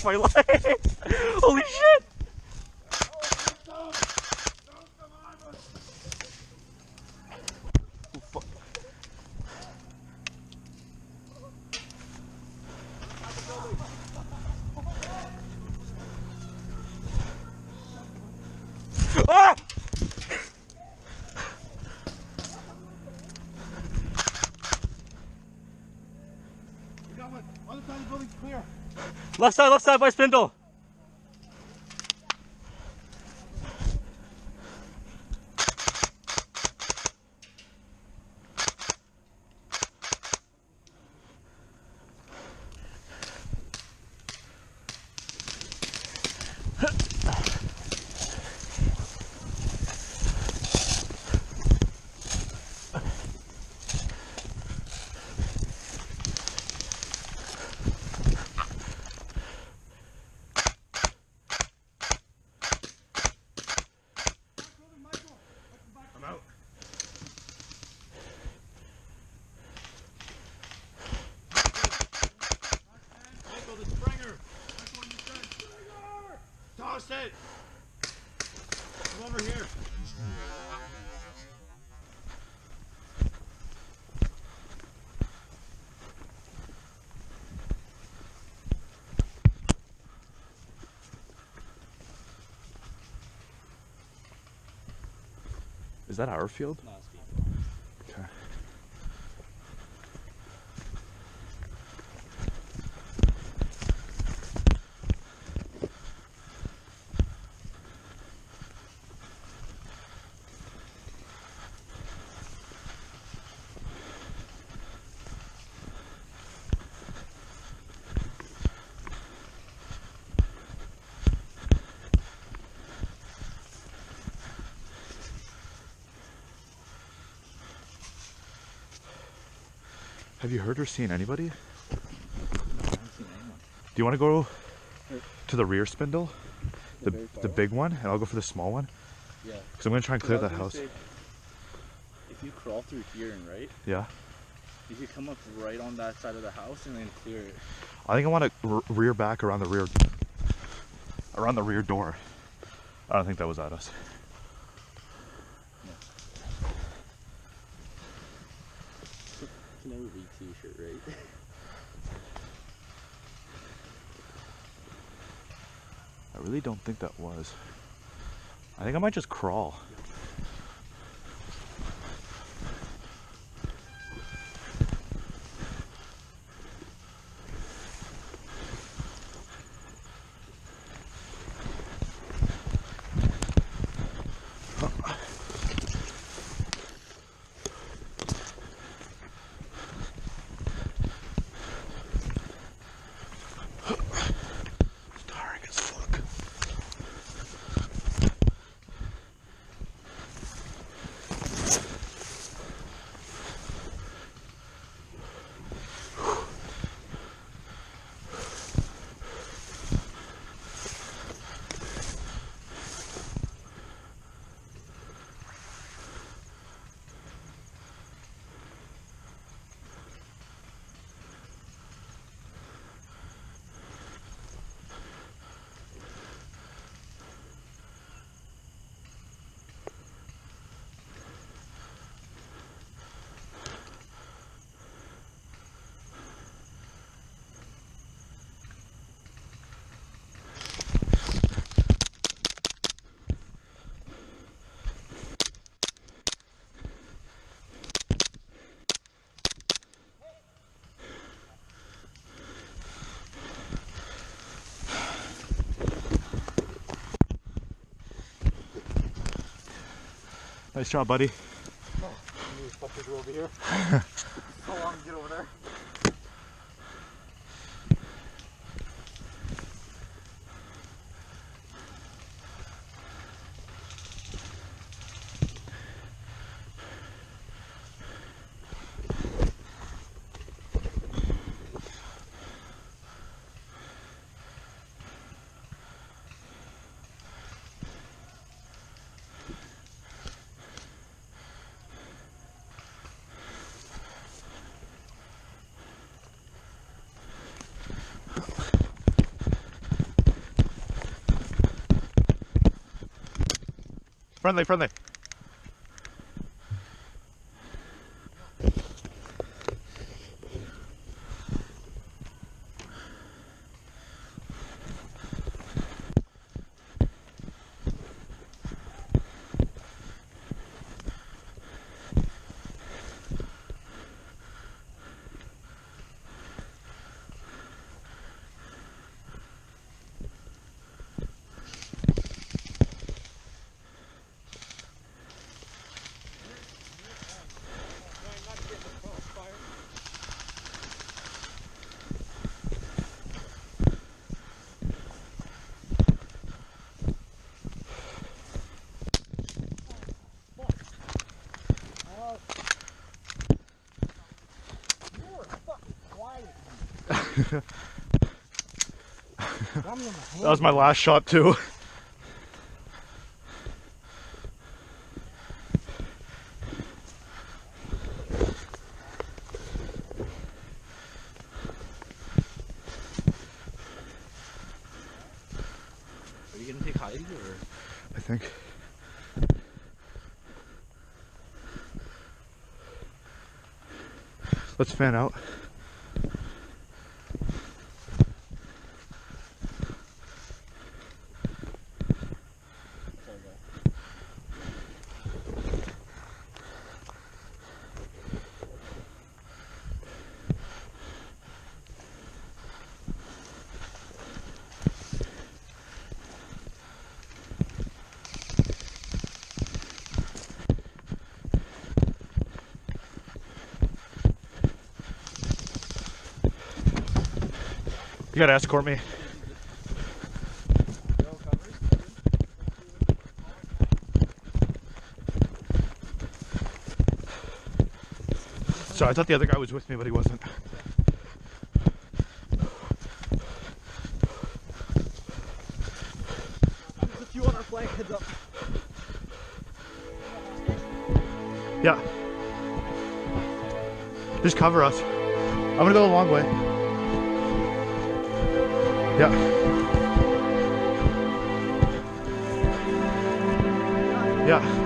of my life. Holy shit. Oh, fuck. Ah! We got one. Other side of the building's clear. Left side by spindle. I'm out. Michael, the Springer. That's what you said. Springer! Toss it. Come over here. Is that our field? No, it's people. Okay. Have you heard or seen anybody? No, I haven't seen anyone. Do you want to go to the rear spindle? They're very far The away? big one, and I'll go for the small one? Yeah. Because I'm going to try and clear that house. Say, if you crawl through here and right, Yeah. you could come up right on that side of the house and then clear it. I think I want to rear back around the rear door. I don't think that was at us. It's an OV t-shirt, right? I really don't think that was. I think I might just crawl. It's tiring as fuck. Nice job, buddy. These fuckers are over here. How long to get over there? Friendly, friendly. That was my last shot too. Are you gonna take Heidi or? I think. Let's fan out. You gotta escort me. Sorry, I thought the other guy was with me, but he wasn't. There's a few on our flank, heads up. Yeah. Just cover us. I'm gonna go the long way. Yeah. Yeah.